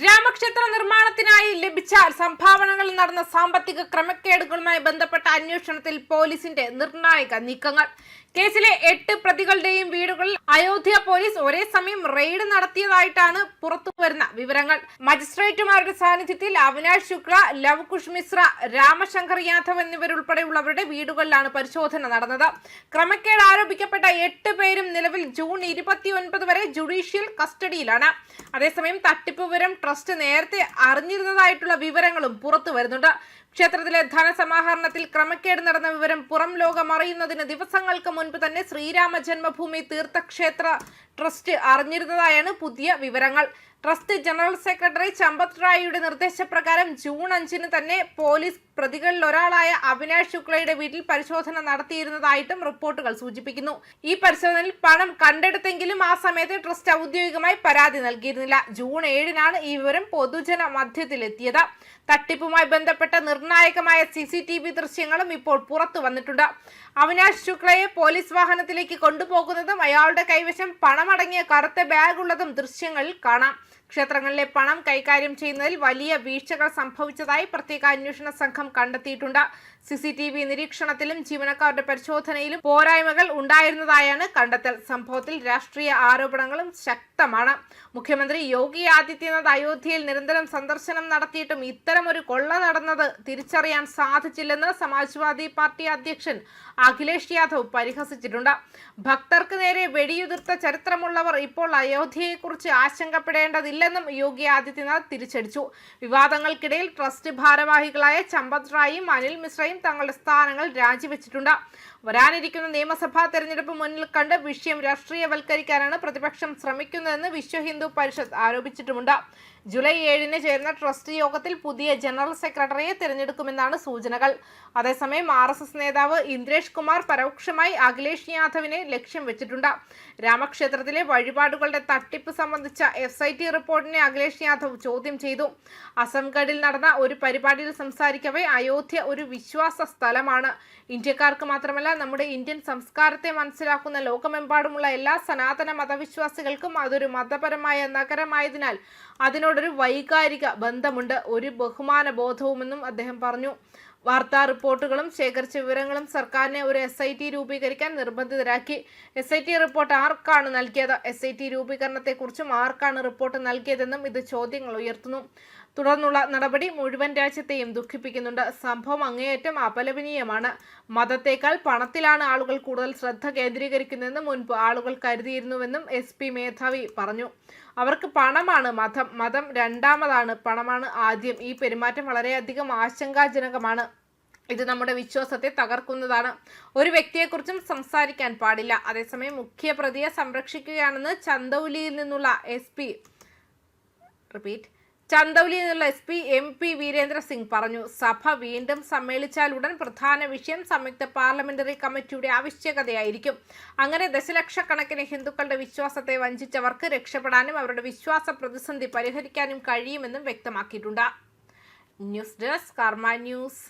രാമക്ഷേത്ര നിർമ്മാണത്തിനായി ലഭിച്ച സംഭാവനകളിൽ നടന്ന സാമ്പത്തിക ക്രമക്കേടുകളുമായി ബന്ധപ്പെട്ട അന്വേഷണത്തിൽ പോലീസിന്റെ നിർണായക നീക്കങ്ങൾ. കേസിലെ 8 പ്രതികളുടെയും വീടുകളിൽ അയോധ്യ പോലീസ് ഒരേ സമയം റെയ്ഡ് നടത്തിയതായിട്ടാണ് പുറത്തുവരുന്ന വിവരങ്ങൾ. മജിസ്ട്രേറ്റുമാരുടെ സാന്നിധ്യത്തിൽ അവിനാഷ് ശുക്ല, ലവകുഷ് മിശ്ര, രാമശങ്കർ യാദവ് എന്നിവരുൾപ്പെടെയുള്ളവരുടെ വീടുകളിലാണ് പരിശോധന നടന്നത്. ക്രമക്കേട് ആരോപിക്കപ്പെട്ട 8 പേരും നിലവിൽ ജൂൺ 29 വരെ ജുഡീഷ്യൽ കസ്റ്റഡിയിലാണ്. അതേസമയം തട്ടിപ്പ് വിവരം ട്രസ്റ്റ് നേരത്തെ അറിഞ്ഞിരുന്നതായിട്ടുള്ള വിവരങ്ങളും പുറത്തു വരുന്നുണ്ട്. ക്ഷേത്രത്തിലെ ധനസമാഹരണത്തിൽ ക്രമക്കേട് നടന്ന വിവരം പുറം ലോകം അറിയുന്നതിന് ദിവസങ്ങൾക്ക് മുൻപ് തന്നെ ശ്രീരാമ ജന്മഭൂമി തീർത്ഥക്ഷേത്ര ട്രസ്റ്റ് അറിഞ്ഞിരുന്നതായാണ് പുതിയ വിവരങ്ങൾ. ട്രസ്റ്റ് ജനറൽ സെക്രട്ടറി ചമ്പത് റായിയുടെ നിർദ്ദേശപ്രകാരം ജൂൺ 5 തന്നെ പോലീസ് പ്രതികളിൽ ഒരാളായ അവിനാഷ് ശുക്ലയുടെ വീട്ടിൽ പരിശോധന നടത്തിയിരുന്നതായിട്ടും റിപ്പോർട്ടുകൾ സൂചിപ്പിക്കുന്നു. ഈ പരിശോധനയിൽ പണം കണ്ടെടുത്തെങ്കിലും ആ സമയത്ത് ട്രസ്റ്റ് ഔദ്യോഗികമായി പരാതി നൽകിയിരുന്നില്ല. ജൂൺ 7 ഈ വിവരം പൊതുജന മധ്യത്തിലെത്തിയത്. തട്ടിപ്പുമായി ബന്ധപ്പെട്ട നിർണായകമായ CCTV ദൃശ്യങ്ങളും ഇപ്പോൾ പുറത്തു വന്നിട്ടുണ്ട്. അവിനാഷ് ശുക്ലയെ പോലീസ് വാഹനത്തിലേക്ക് കൊണ്ടുപോകുന്നതും അയാളുടെ കൈവശം പണമടങ്ങിയ കറുത്ത ബാഗുള്ളതും ദൃശ്യങ്ങളിൽ കാണാം. ക്ഷേത്രങ്ങളിലെ പണം കൈകാര്യം ചെയ്യുന്നതിൽ വലിയ വീഴ്ചകൾ സംഭവിച്ചതായി പ്രത്യേക അന്വേഷണ സംഘം കണ്ടെത്തിയിട്ടുണ്ട്. CCTV നിരീക്ഷണത്തിലും ജീവനക്കാരുടെ പരിശോധനയിലും പോരായ്മകൾ ഉണ്ടായിരുന്നതായാണ് കണ്ടെത്തൽ. സംഭവത്തിൽ രാഷ്ട്രീയ ആരോപണങ്ങളും ശക്തമാണ്. മുഖ്യമന്ത്രി യോഗി ആദിത്യനാഥ് അയോധ്യയിൽ നിരന്തരം സന്ദർശനം നടത്തിയിട്ടും ഇത്തരമൊരു കൊള്ള നടന്നത് തിരിച്ചറിയാൻ സാധിച്ചില്ലെന്ന് സമാജ്വാദി പാർട്ടി അധ്യക്ഷൻ അഖിലേഷ് യാദവ് പരിഹസിച്ചിട്ടുണ്ട്. ഭക്തർക്ക് നേരെ വെടിയുതിർത്ത ചരിത്രമുള്ളവർ ഇപ്പോൾ അയോധ്യയെക്കുറിച്ച് ആശങ്കപ്പെടേണ്ടതില്ലെന്നും യോഗി ആദിത്യനാഥ് തിരിച്ചടിച്ചു. വിവാദങ്ങൾക്കിടയിൽ ട്രസ്റ്റ് ഭാരവാഹികളായ ചമ്പത് റായിയും അനിൽ മിശ്രയും തങ്ങളുടെ സ്ഥാനങ്ങൾ രാജിവെച്ചിട്ടുണ്ട്. വരാനിരിക്കുന്ന നിയമസഭാ തെരഞ്ഞെടുപ്പ് മുന്നിൽ കണ്ട് വിഷയം രാഷ്ട്രീയവൽക്കരിക്കാനാണ് പ്രതിപക്ഷം ശ്രമിക്കുന്നതെന്ന് വിശ്വ ഹിന്ദു പരിഷത്ത് ആരോപിച്ചിട്ടുമുണ്ട്. ജൂലൈ 7 ചേരുന്ന ട്രസ്റ്റ് യോഗത്തിൽ പുതിയ ജനറൽ സെക്രട്ടറിയെ തിരഞ്ഞെടുക്കുമെന്നാണ് സൂചനകൾ. അതേസമയം RSS നേതാവ് ഇന്ദ്രേഷ് കുമാർ പരോക്ഷമായി അഖിലേഷ് യാദവിനെ ലക്ഷ്യം വെച്ചിട്ടുണ്ട്. രാമക്ഷേത്രത്തിലെ വഴിപാടുകളുടെ തട്ടിപ്പ് സംബന്ധിച്ച SIT റിപ്പോർട്ടിനെ അഖിലേഷ് യാദവ് ചോദ്യം ചെയ്തു. അസംഗഡിൽ നടന്ന ഒരു പരിപാടിയിൽ സംസാരിക്കവേ അയോധ്യ ഒരു വിശ്വാസ സ്ഥലമാണ്. ഇന്ത്യക്കാർക്ക് മാത്രമല്ല നമ്മുടെ ഇന്ത്യൻ സംസ്കാരത്തെ മനസ്സിലാക്കുന്ന ലോകമെമ്പാടുമുള്ള എല്ലാ സനാതന മതവിശ്വാസികൾക്കും അതൊരു മതപരമായ നഗരമായതിനാൽ അതിനോടൊരു വൈകാരിക ബന്ധമുണ്ട്, ഒരു ബഹുമാന ബോധവുമെന്നും അദ്ദേഹം പറഞ്ഞു. വാർത്താ റിപ്പോർട്ടുകളും ശേഖരിച്ച വിവരങ്ങളും സർക്കാരിനെ ഒരു SIT രൂപീകരിക്കാൻ നിർബന്ധിതരാക്കി. SIT റിപ്പോർട്ട് ആർക്കാണ് നൽകിയത്? SIT രൂപീകരണത്തെക്കുറിച്ചും ആർക്കാണ് റിപ്പോർട്ട് നൽകിയതെന്നും ഇത് ചോദ്യങ്ങൾ ഉയർത്തുന്നു. തുടർന്നുള്ള നടപടി മുഴുവൻ രാജ്യത്തെയും ദുഃഖിപ്പിക്കുന്നുണ്ട്. സംഭവം അങ്ങേയറ്റം അപലപനീയമാണ്. മതത്തേക്കാൾ പണത്തിലാണ് ആളുകൾ കൂടുതൽ ശ്രദ്ധ കേന്ദ്രീകരിക്കുന്നതെന്ന് മുൻപ് ആളുകൾ കരുതിയിരുന്നുവെന്നും SP മേധാവി പറഞ്ഞു. അവർക്ക് പണമാണ് മതം രണ്ടാമതാണ്, പണമാണ് ആദ്യം. ഈ പെരുമാറ്റം വളരെയധികം ആശങ്കാജനകമാണ്. ഇത് നമ്മുടെ വിശ്വാസത്തെ തകർക്കുന്നതാണ്. ഒരു വ്യക്തിയെക്കുറിച്ചും സംസാരിക്കാൻ പാടില്ല. അതേസമയം മുഖ്യപ്രതിയെ സംരക്ഷിക്കുകയാണെന്ന് ചന്ദൌലിയിൽ നിന്നുള്ള SP MP വീരേന്ദ്ര സിംഗ് പറഞ്ഞു. സഭ വീണ്ടും സമ്മേളിച്ചാലുടൻ പ്രധാന വിഷയം സംയുക്ത പാർലമെന്ററി കമ്മിറ്റിയുടെ ആവശ്യകതയായിരിക്കും. അങ്ങനെ ദശലക്ഷക്കണക്കിന് ഹിന്ദുക്കളുടെ വിശ്വാസത്തെ വഞ്ചിച്ചവർക്ക് രക്ഷപ്പെടാനും അവരുടെ വിശ്വാസ പ്രതിസന്ധി പരിഹരിക്കാനും കഴിയുമെന്നും വ്യക്തമാക്കിയിട്ടുണ്ട്. ന്യൂസ് ഡെസ്ക് കർമ്മ ന്യൂസ്.